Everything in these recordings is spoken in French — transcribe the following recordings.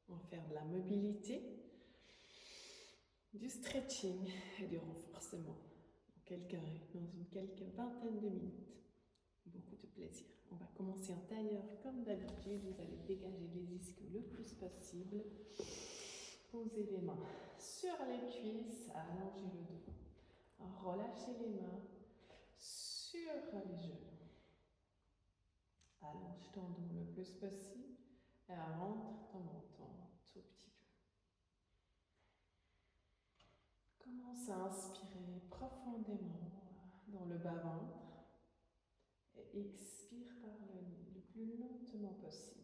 On va faire de la mobilité, du stretching et du renforcement dans une quelques vingtaine de minutes. Beaucoup de plaisir. On va commencer en tailleur comme d'habitude. Vous allez dégager les ischios le plus possible. Posez les mains sur les cuisses, allongez le dos. Relâchez les mains sur les genoux. Allonge ton dos le plus possible et rentre ton menton un tout petit peu. Commence à inspirer profondément dans le bas-ventre et expire par le nez le plus lentement possible.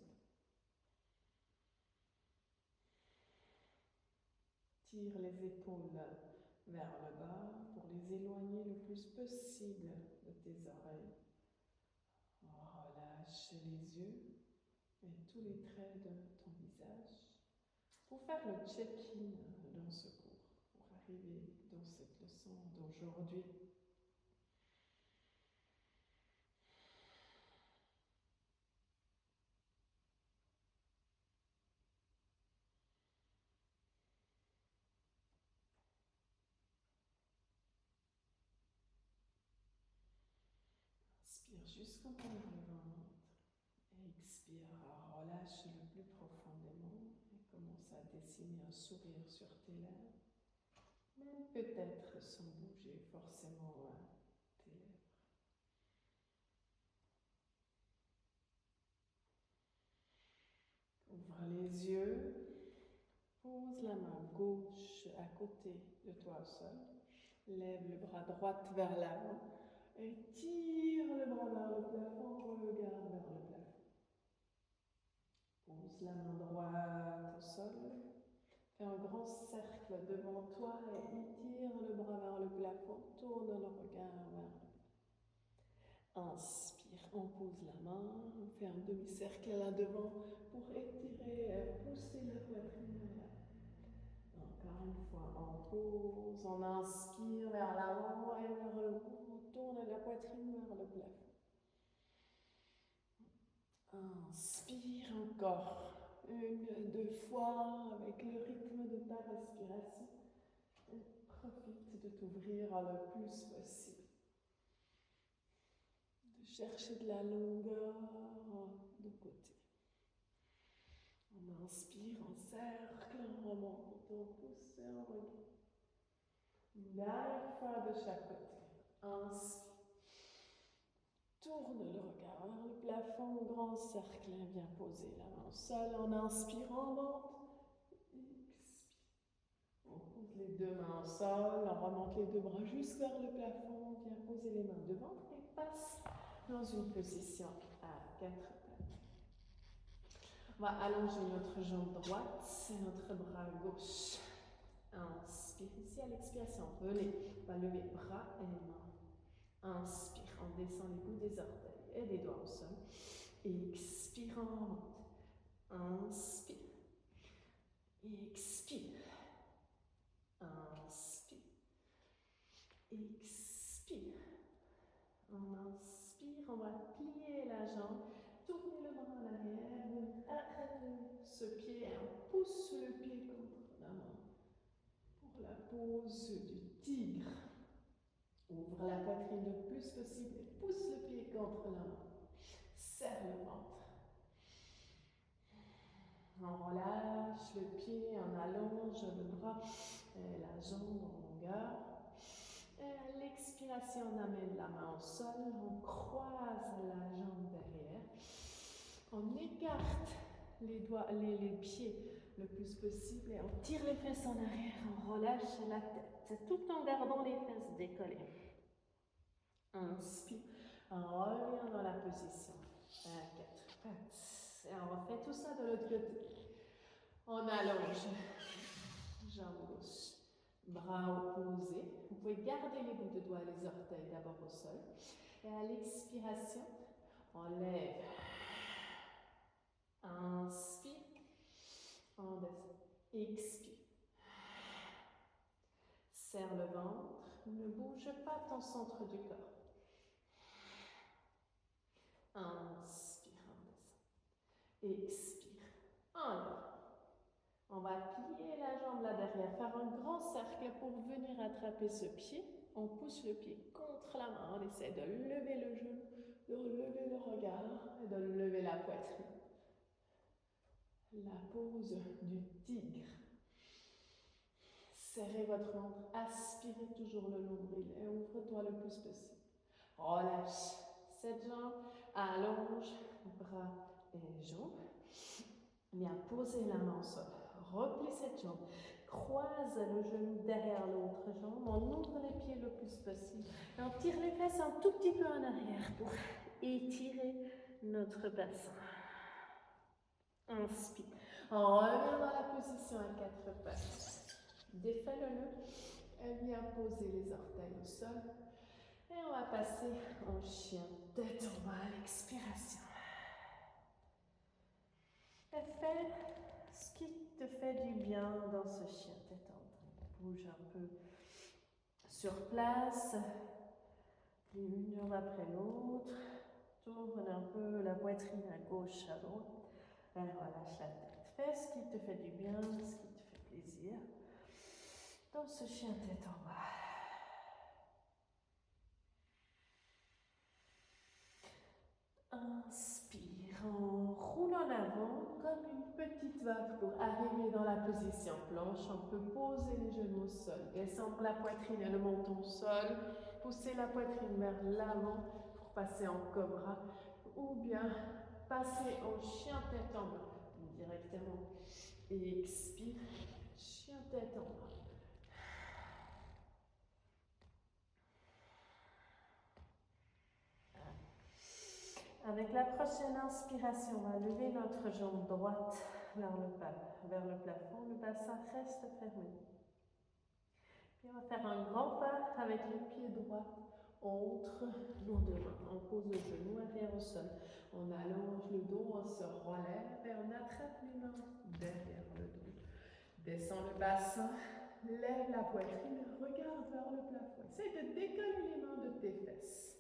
Tire les épaules vers le bas pour les éloigner le plus possible de tes oreilles. Relâche les yeux et tous les traits de ton visage pour faire le check-in dans ce cours, pour arriver dans cette leçon d'aujourd'hui. Inspire jusqu'au bout du ventre. Expire, relâche le plus profondément et commence à dessiner un sourire sur tes lèvres, même peut-être sans bouger forcément tes lèvres. Ouvre les yeux, pose la main gauche à côté de toi au sol, lève le bras droit vers l'avant et tire le bras vers le plafond, regarde vers le plafond. Pose la main droite au sol, fais un grand cercle devant toi et étire le bras vers le plafond, tourne le regard vers le plafond. Inspire, on pose la main, on fait un demi-cercle là devant pour étirer, pousser la poitrine vers l'avant. Encore une fois, on pose, on inspire vers l'avant et vers le haut, on tourne la poitrine vers le plafond. Inspire encore, 1, 2 fois avec le rythme de ta respiration. Et profite de t'ouvrir le plus possible. De chercher de la longueur de côté. On inspire en cercle, on remonte, on pousse et on regarde. Une dernière fois de chaque côté. Inspire. Tourne le regard vers le plafond, grand cercle, viens poser la main au sol en inspirant, monte, expire. On pose les deux mains au sol, on remonte les deux bras juste vers le plafond, viens poser les mains devant et passe dans une position à 4 pattes. On va allonger notre jambe droite et notre bras gauche. Inspire ici à l'expiration, venez, on va lever bras et mains. Inspire, on descend les bouts des orteils et des doigts au sol. Expire, on remonte. Inspire. Expire. Inspire. Expire. On inspire, on va plier la jambe, tourner le bras en arrière, arrêtez ce pied et on pousse le pied contre la main pour la pose du tigre. Ouvre la poitrine le plus possible et pousse le pied contre la main. Serre le ventre. On relâche le pied, on allonge le bras et la jambe en longueur. Et à l'expiration, on amène la main au sol, on croise la jambe derrière. On écarte les pieds le plus possible et on tire les fesses en arrière, on relâche la tête, tout en gardant les fesses décollées. Inspire, on revient dans la position à 4 pattes. Et on refait tout ça de l'autre côté. On allonge, jambe gauche, bras opposés. Vous pouvez garder les bouts de doigts et les orteils d'abord au sol. Et à l'expiration, on lève. Inspire, on descend. Expire. Serre le ventre, ne bouge pas ton centre du corps. Inspire, on descend. Expire, enlève. va plier la jambe là derrière, faire un grand cercle pour venir attraper ce pied. On pousse le pied contre la main, on essaie de lever le genou, de lever le regard et de lever la poitrine. La pose du tigre. Serrez votre ventre, aspirez toujours le nombril et ouvre-toi le plus possible. Relâche cette jambe, allonge bras et jambes. Bien, posez la main au sol, replie cette jambe, croise le genou derrière l'autre jambe, on ouvre les pieds le plus possible et on tire les fesses un tout petit peu en arrière pour étirer notre bassin. Inspire. On revient dans la position à quatre pattes. Défais le nœud et viens poser les orteils au sol. Et on va passer en chien tête en bas à l'expiration. Et fais ce qui te fait du bien dans ce chien tête en bas. Bouge un peu sur place, une jambe après l'autre. Tourne un peu la poitrine à gauche, à droite. Et relâche la tête. Fais ce qui te fait du bien, ce qui te fait plaisir dans ce chien tête en bas. Inspire, on roule en avant comme une petite vague pour arriver dans la position planche. On peut poser les genoux au sol, descendre la poitrine et le menton au sol, pousser la poitrine vers l'avant pour passer en cobra ou bien passer en chien tête en bas directement. Et expire, chien tête en bas. Avec la prochaine inspiration, on va lever notre jambe droite vers le plafond. Le bassin reste fermé. Puis on va faire un grand pas avec le pied droit entre nos deux mains. On pose le genou arrière au sol. On allonge le dos, on se relève et on attrape les mains derrière le dos. Descends le bassin, lève la poitrine, regarde vers le plafond. Essaye de décoller les mains de tes fesses.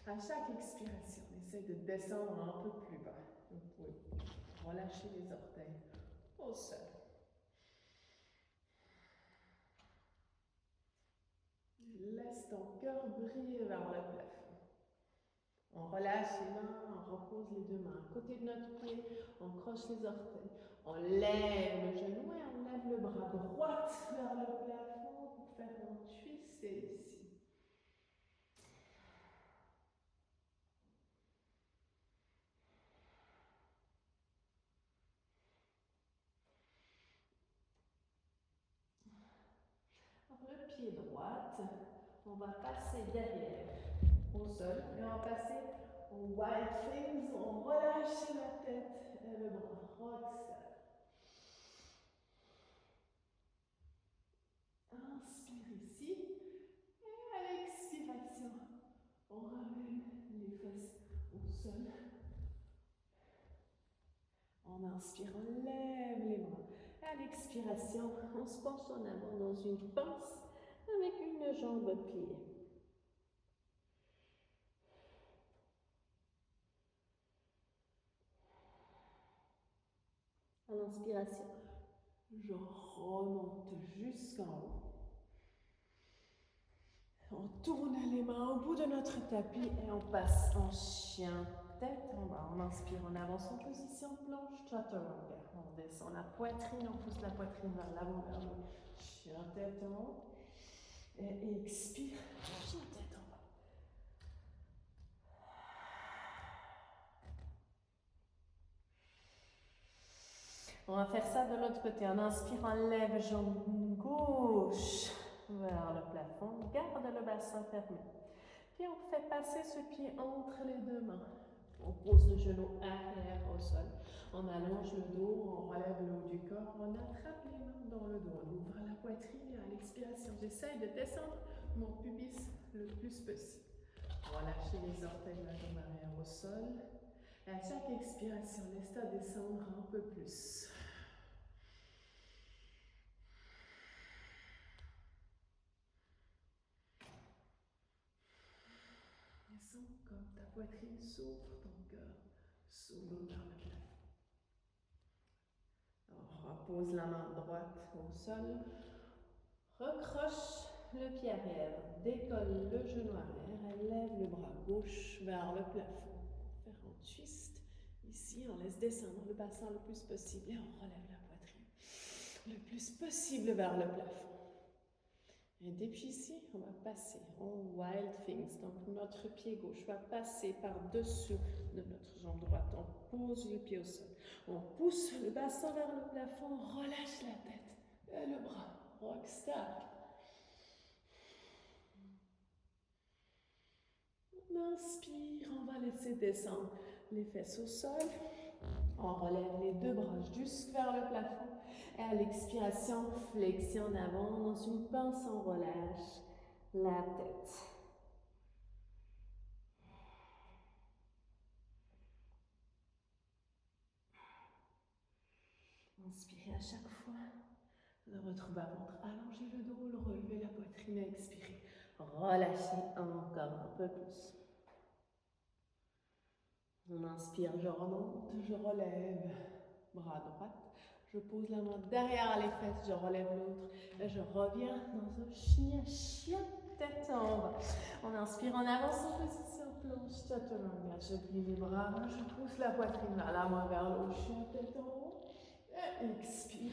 À chaque expiration, essaye de descendre un peu plus bas. Vous pouvez relâcher les orteils au sol. Laisse ton cœur briller vers le plafond. On relâche les mains, on repose les deux mains à côté de notre pied, on croche les orteils, on lève le genou et on lève le bras droit vers le plafond pour faire un twist ici. Le pied droit, on va passer derrière au sol et on va passer au wide things, on relâche la tête et le bras, rock Inspire ici et à l'expiration, on ramène les fesses au sol. On inspire, on lève les bras. À l'expiration, on se penche en avant dans une pince avec une jambe pliée. À l'inspiration, je remonte jusqu'en haut. On tourne les mains au bout de notre tapis et on passe en chien tête en bas. On inspire, on avance en position planche, chaturanga. On descend la poitrine, on pousse la poitrine vers l'avant, vers le chien tête en haut. Et expire, chien tête en bas. On va faire ça de l'autre côté. On inspire, on lève jambe gauche vers le plafond. Garde le bassin fermé. Puis on fait passer ce pied entre les deux mains. On pose le genou arrière au sol. On allonge le dos, on relève le haut du corps. On attrape les mains dans le dos. On ouvre la poitrine et à l'expiration, j'essaye de descendre mon pubis le plus possible. Relâchez les orteils de la jambe arrière au sol. Et à chaque expiration, laisse-toi descendre un peu plus. Et sens comme ta poitrine s'ouvre, ton cœur s'ouvre vers le plafond. On pose la main droite au sol. Recroche le pied arrière, décolle le genou arrière, élève le bras gauche vers le plafond. Faire un twist. Ici, on laisse descendre le bassin le plus possible et on relève la poitrine le plus possible vers le plafond. Et depuis ici, on va passer en Wild Things. Donc notre pied gauche va passer par-dessus de notre jambe droite. On pose le pied au sol. On pousse le bassin vers le plafond, on relâche la tête et le bras. Rockstar. On inspire, on va laisser descendre les fesses au sol. On relève les deux bras jusque vers le plafond. Et à l'expiration, flexion en avant. Dans une pince, on relâche la tête. Inspirez à chaque fois. Le retrouve à ventre. Allongez le dos, le relevez la poitrine et expirez. Relâchez encore un peu plus. On inspire, je remonte, je relève. Bras droit. Je pose la main derrière les fesses, je relève l'autre. Et je reviens dans un chien, tête en bas. On inspire en avance en position planche, chaturanga. Je plie les bras, je pousse la poitrine vers la main vers le haut, chien, tête en haut. Et expire,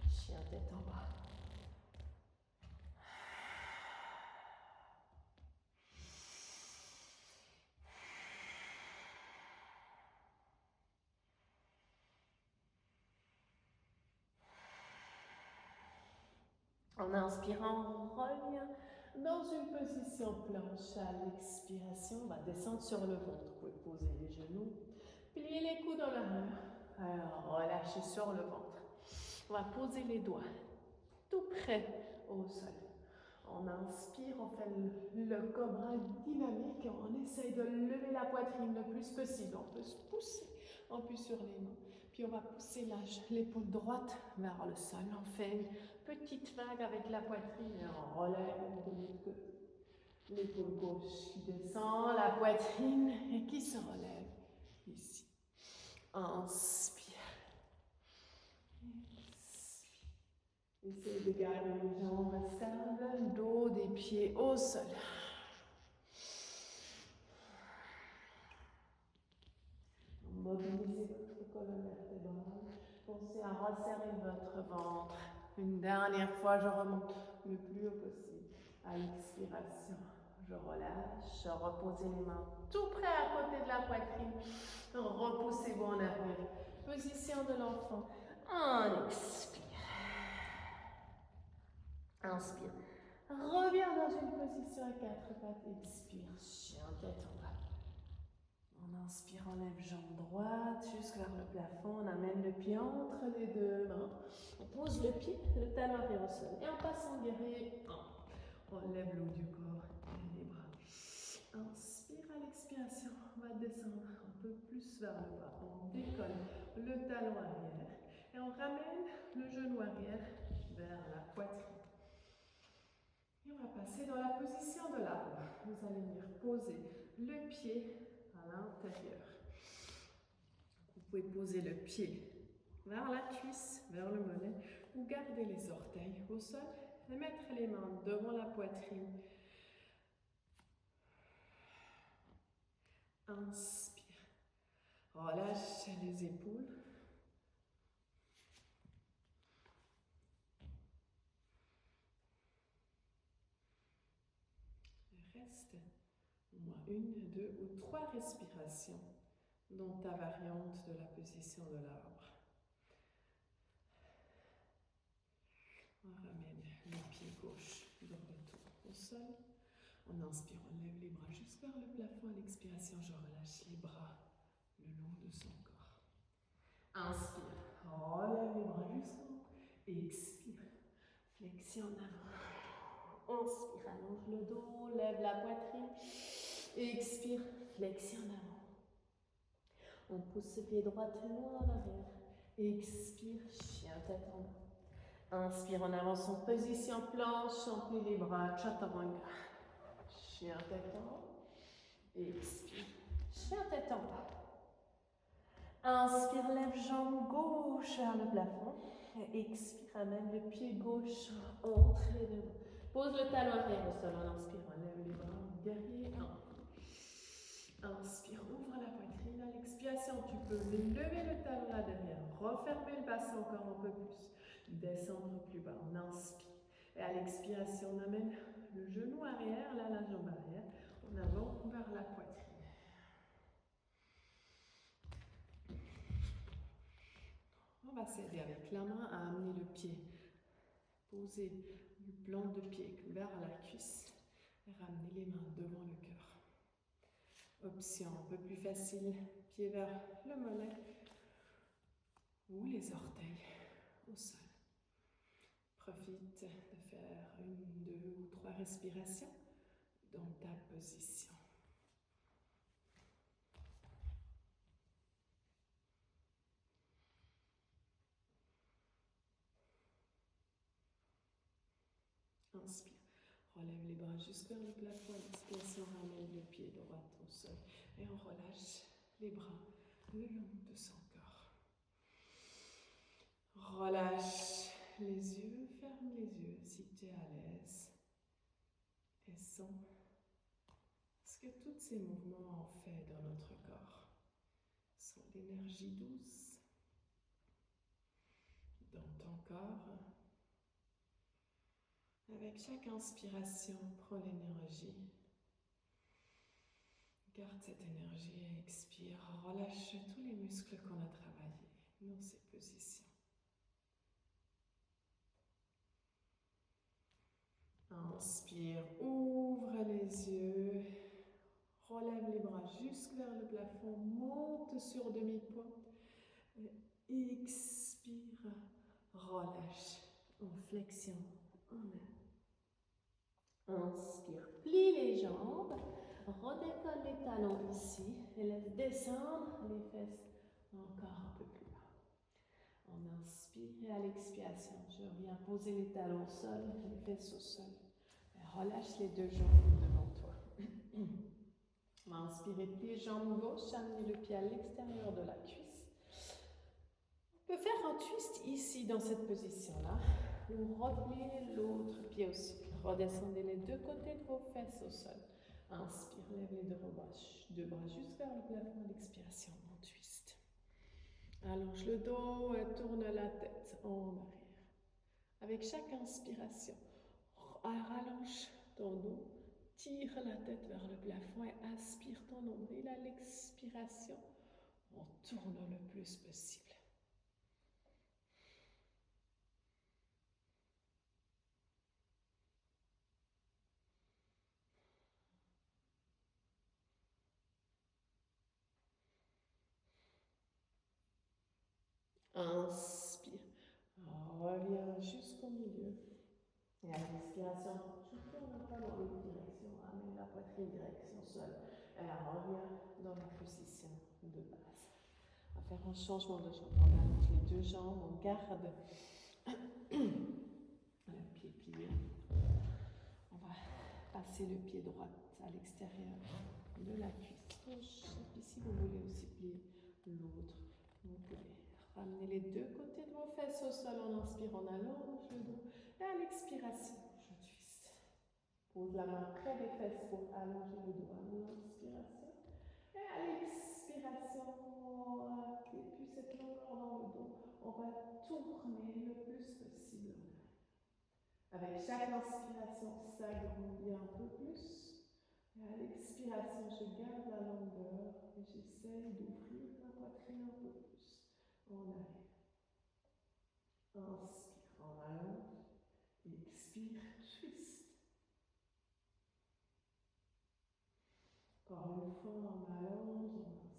chien, tête en bas. En inspirant, on revient dans une position planche. À l'expiration, on va descendre sur le ventre. Vous pouvez poser les genoux, plier les coudes en arrière. Alors, relâchez sur le ventre. On va poser les doigts tout près au sol. On inspire, on fait le cobra dynamique. On essaye de lever la poitrine le plus possible. On peut se pousser, on appuie sur les mains. Puis on va pousser l'épaule droite vers le sol. On fait une petite vague avec la poitrine et on relève de l'autre côté. L'épaule gauche qui descend, la poitrine et qui se relève ici. Inspire. Essayez de garder les jambes stables, dos des pieds au sol. Mobilisez votre colonne vertébrale. Pensez à resserrer votre ventre. Une dernière fois, je remonte le plus haut possible. À l'expiration, je relâche. Reposez les mains tout près à côté de la poitrine. Repoussez-vous en arrière. Position de l'enfant. On expire. Inspire. Reviens dans une position à quatre pattes. Expire. Chien, tête en bas. On inspire, on lève jambe droite jusque vers le plafond. On amène le pied entre les deux mains. On pose le pied, le talon arrière au sol. Et on passe en guerrier 1. On lève le haut du corps et les bras. Inspire à l'expiration. On va descendre un peu plus vers le bas. On décolle le talon arrière. Et on ramène le genou arrière vers la poitrine. Et on va passer dans la position de l'arbre. Vous allez venir poser le pied à l'intérieur. Vous pouvez poser le pied vers la cuisse, vers le mollet, ou garder les orteils au sol et mettre les mains devant la poitrine. Inspire. Relâche les épaules. Reste au moins 1, 2 ou 3 respirations dans ta variante de la position de l'arbre. On ramène le pied gauche de retour au sol. On inspire, on lève les bras jusque vers le plafond. À l'expiration, je relâche les bras le long de son corps. Inspire, relève les bras jusqu'en haut. Expire, flexion en avant. Inspire, allonge le dos, lève la poitrine. Expire, flexion en avant. On pousse le pied droit loin en arrière. Expire, chien tête en bas. Inspire, on avance en position planche, on plie les bras, chaturanga. Chien tête en haut. Expire, chien tête en bas. Inspire, lève jambe gauche vers le plafond. Expire, ramène le pied gauche, entrée devant. Pose le talon arrière au sol en inspirant. Lève les bras, guerrier 1. Inspire, ouvre la poitrine. À l'expiration, tu peux lever le talon là derrière, refermer le bassin encore un peu plus, descendre plus bas. On inspire. Et à l'expiration, on amène le genou arrière, là la jambe arrière, en avant vers la poitrine. On va s'aider avec la main à amener le pied. Poser le plan de pied vers la cuisse et ramener les mains devant le cœur. Option un peu plus facile, pied vers le mollet ou les orteils au sol. Profite de faire 1, 2 ou 3 respirations dans ta position. Inspire. Relève les bras jusqu'à le plafond. L'expiration, ramène le pied droit au sol. Et on relâche les bras le long de son corps. Relâche les yeux, ferme les yeux si tu es à l'aise. Et sens ce que tous ces mouvements ont fait dans notre corps. Sens l'énergie douce dans ton corps. Avec chaque inspiration, prends l'énergie. Garde cette énergie et expire. Relâche tous les muscles qu'on a travaillés dans ces positions. Inspire, ouvre les yeux. Relève les bras jusque vers le plafond. Monte sur demi-pointe. Expire. Relâche en flexion. Inspire, plie les jambes, redécolle les talons ici et laisse descendre les fesses encore un peu plus bas. On inspire et à l'expiration, je reviens poser les talons au sol, les fesses au sol. Et relâche les deux jambes devant toi. On va inspirer, pied, jambe gauche, amener le pied à l'extérieur de la cuisse. On peut faire un twist ici dans cette position-là. Ou replier l'autre pied aussi. Redescendez les deux côtés de vos fesses au sol. Inspire, lève les deux bras juste vers le plafond à l'expiration, en twist. Allonge le dos et tourne la tête en arrière. Avec chaque inspiration, rallonge ton dos, tire la tête vers le plafond et aspire ton nombril. À l'expiration, on tourne le plus possible. Inspire. Reviens jusqu'au milieu. Et à l'expiration, tu tournes un peu dans l'autre direction. Amène la poitrine direction sol. Et reviens dans la position de base. On va faire un changement de jambe. On allonge les deux jambes. On garde le pied plié. On va passer le pied droit à l'extérieur de la cuisse gauche. Et puis si vous voulez aussi plier l'autre, vous pouvez. Ramenez les deux côtés de vos fesses au sol en inspirant, on allonge le dos. Et à l'expiration, je twist. Pose la main près des fesses pour allonger le dos à l'inspiration. Et à l'expiration, et puis cette longueur dans le dos, on va tourner le plus possible. Avec chaque inspiration, s'agrandir un peu plus. Et à l'expiration, je garde la longueur et j'essaye d'ouvrir la poitrine un peu plus. En arrière. Inspire, on allonge. Expire, twist. Encore une fois, on allonge, on inspire.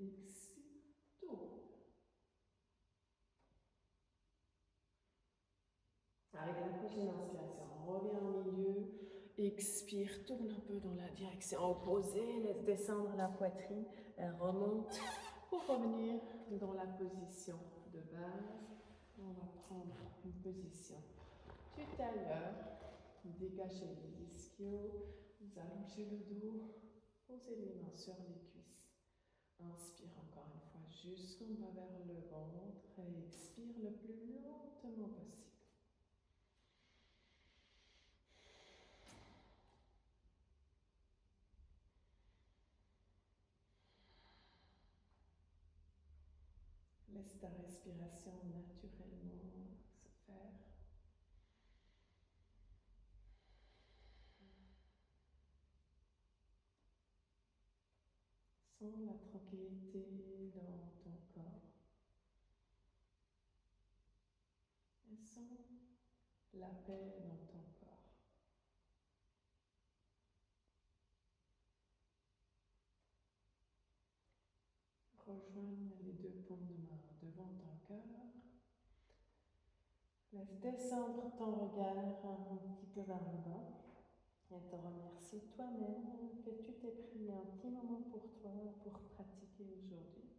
Et expire, tourne. Avec la prochaine inspiration, on revient au milieu. Expire, tourne un peu dans la direction opposée. Laisse descendre la poitrine. Elle remonte pour revenir dans la position de base. On va prendre une position du tailleur. Dégagez les ischios. Vous allongez le dos. Posez les mains sur les cuisses. Inspire encore une fois jusqu'en bas vers le ventre. Et possible. Laisse ta respiration naturellement se faire. Sens la tranquillité dans ton corps. Et sens la paix dans ton corps. Rejoigne les deux paumes de main devant ton cœur. Laisse descendre ton regard un petit peu vers le bas et te remercie toi-même que tu t'es pris un petit moment pour toi pour pratiquer aujourd'hui.